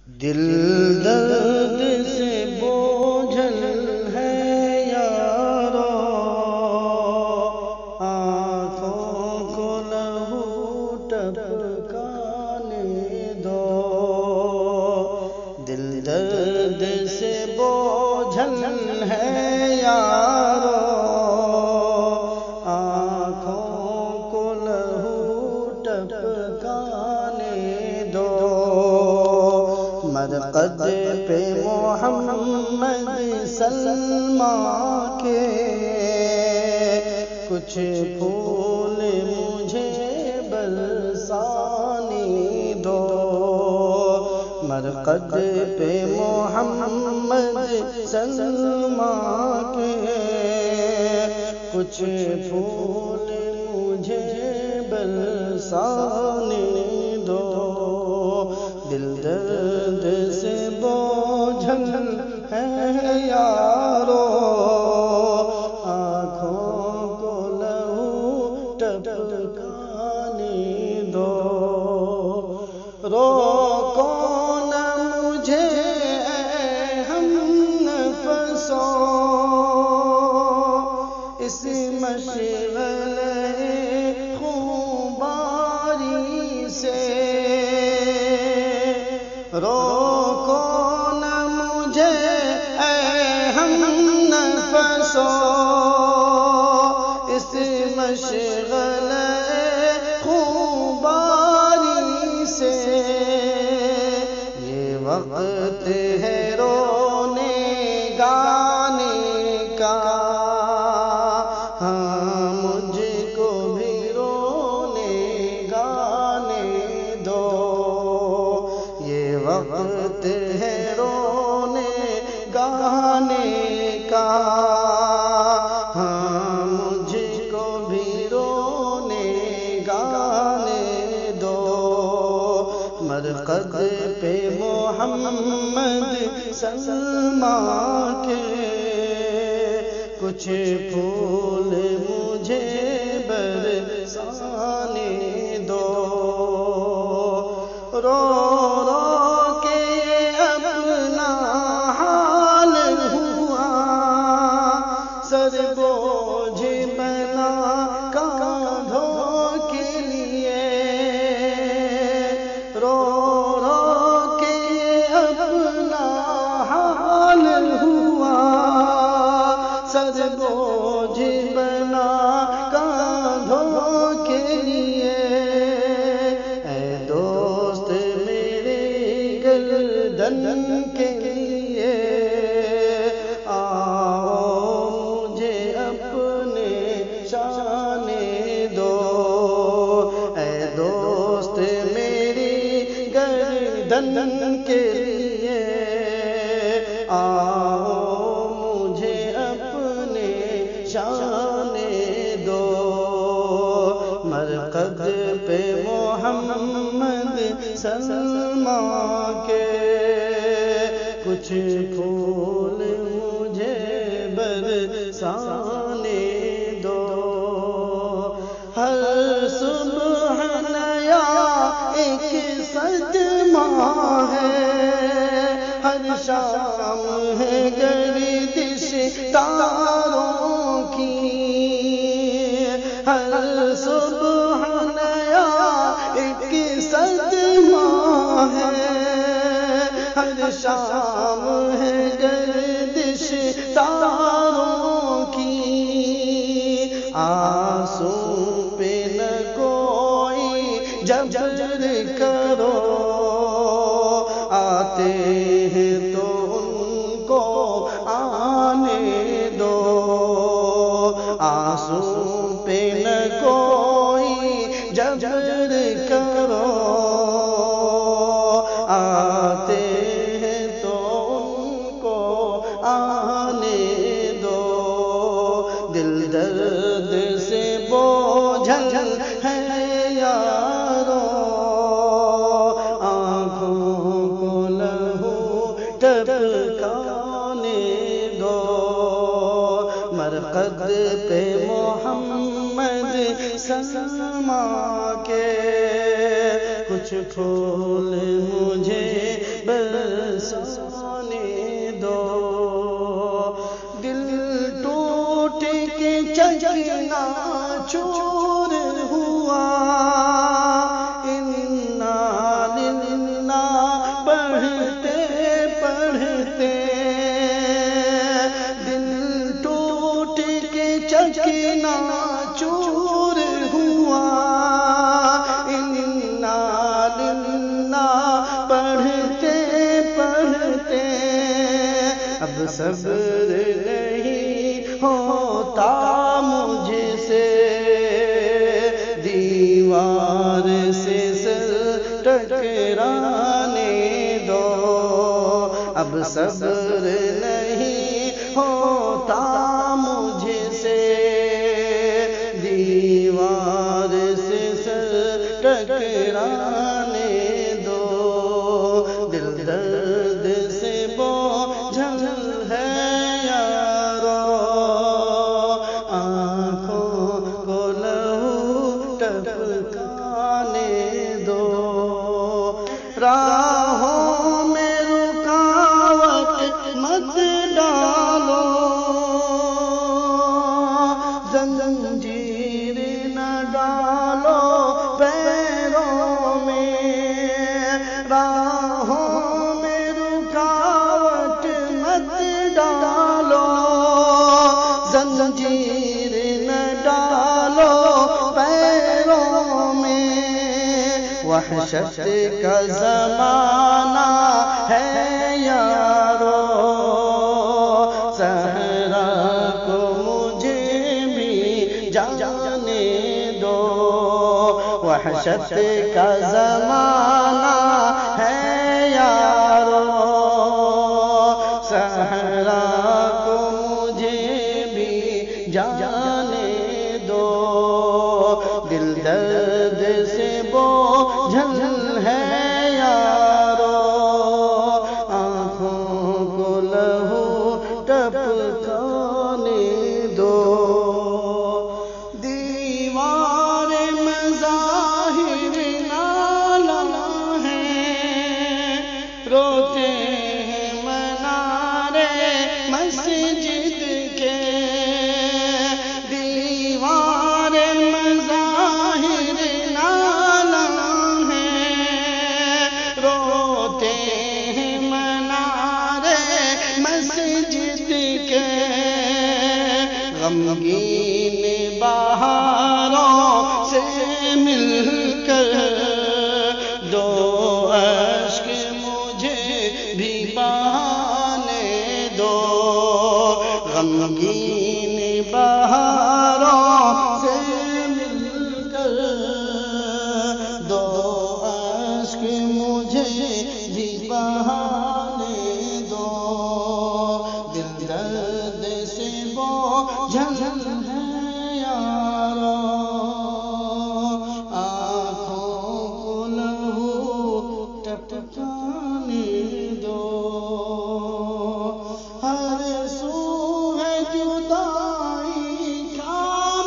دل درد سے بوجھل ہے یارو، آنکھوں کو لہو ٹپکانے دو۔ دل درد سے بوجھل ہے یارو، آنکھوں کو لہو ٹپکانے دو۔ مرقد پہ محمد سلماں کے کچھ پھول مجھے برسانے دو۔ مرقد پہ محمد سلماں کے کچھ پھول مجھے برسانے دو۔ دل درد سے بوجھل ہے یارو، آنکھوں کو لہو ٹپکانے دو۔ روکو نہ مجھے اے ہم نفسوں، اس مشغلے خوباری سے۔ روکو نہ مجھے اے ہم نفسوں، اس مشغلے خوباری سے۔ یہ وقت ہے رونے گانے کا، ہاں مجھ کو بھی رونے گانے دو۔ یہ وقت ہے رونے گانے کا، ہاں مجھ کو بھی رونے گانے دو۔ مرقد پہ محمد سلماں کے کچھ پھول مجھے برسانے دو۔ رو رو کے اپنا حال ہوا، سر بوجھ بنا کاندھوں کے لیے۔ رو رو کے اپنا حال ہوا، سر بوجھ بنا کاندھوں کے لیے۔ اے دوست میرے گردن کے لیے، آؤ مجھے اپنے شانے دو۔ اے دوست میری گردن کے لیے، آؤ مجھے اپنے شانے دو۔ مرقد پہ محمد سلماں کے کچھ پھول مجھے برسانے دو۔ ہر صبح نیا ایک صدمہ ہے، ہر شام ہے گردش تاروں کی۔ ہر صبح نیا ایک صدمہ ہے، ہر شام ہے گردش تاروں کی۔ آنسو پہ نہ کوئی جبر کرو، آتے ہیں تو ان کو آنے دو۔ آنسو پہ نہ کوئی جبر کرو، آتے ہیں تو ان کو آنے دو۔ دل درد سے بوجھل ہے یارو، آنکھوں کو لہو ٹپکانے دو۔ مرقد پہ محمد سلماں کے کچھ پھول مجھے برسانے دو، دل ٹوٹ کے چکنا چور ہوا، انا للہ پڑھتے پڑھتے دل ٹوٹ کے چکنا چور ہوا، انا للہ پڑھتے پڑھتے اب صبر نہیں ہوتا مجھ سے، دیوار سے سر ٹکرانے دو، اب صبر نہیں ہوتا مجھ سے، دیوار سے سر ٹکرانے دو، دل درد سے بوجھل ہے یارو، آنکھوں کو لہو ٹپکانے دو، راہوں میں رکاوٹ مت ڈالو، زنجیر نہ ڈالو پیروں میں، راہوں میں رکاوٹ مت ڈالو، زنجیر نہ ڈالو پیروں میں، وحشت کا زمانہ ہے یارو، صحرا کو مجھے بھی جانے دو، وحشت کا زمانہ ہے یارو، صحرا کو مجھے بھی جانے دو، دل درد سے بوجھل ہے یارو، آنکھوں کو لہو ٹپکانے دو، دیوار مظاہر نالہ ہے، روتے ہیں منارے مسجد کے، دیوار مظاہر نالہ ہے، روتے ہیں منارے مسجد کے، غمگین بہاروں سے مل کر دو اشک مجھے بھی بہانے دو، غمگین بہاروں سے مل کر دو اشک مجھے بھی بہانے دو، دل درد سے بوجھل ہے یارو، آنکھوں کو لہو ٹپکانے دو، ہر سو ہے جدائی کا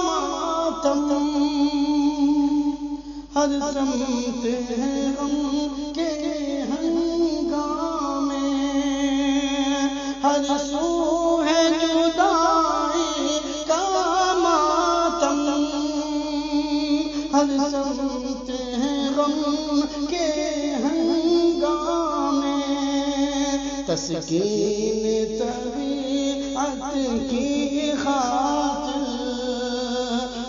ماتم، ہر سمت ہے غم کے ہنگامے، ہر سو ہے جدائی کا ماتم، ہر سمت ہے غم کے ہنگامے، تسکین طبیعت کی خاطر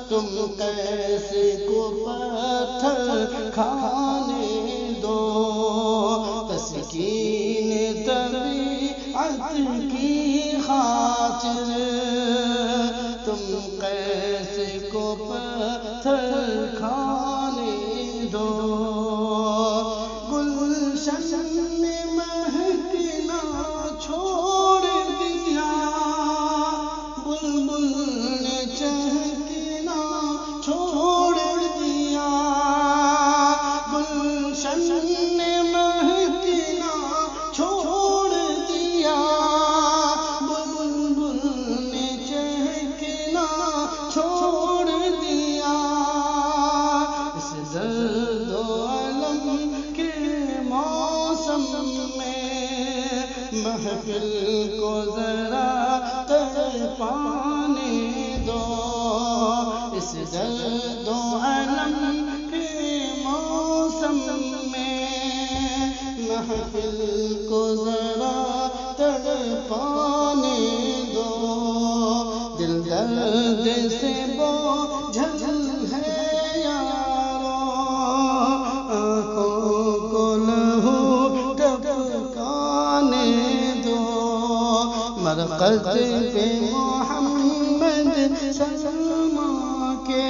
تم کیسے کو پتھر کھانے دو، تسکین طبیعت کی خاطر تم کیسے کو پتھر کھانے دو، گلشن میں مہکنا چھوڑ دیا، بلبل نے چہکنا چھوڑ دیا، گلشن نے مہکنا چھوڑ دیا، بلبل نے چہکنا چھوڑ دیا، محفل کو ذرا تڑپانے دو، اس درد و الم کے موسم میں محفل کو ذرا تڑپانے دو، دل درد سے بوجھل ہے یارو، آنکھوں کو لہو ٹپکانے دو، مرقد پہ محمد سلمہ کے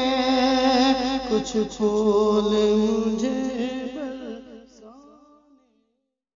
کچھ پھول مجھے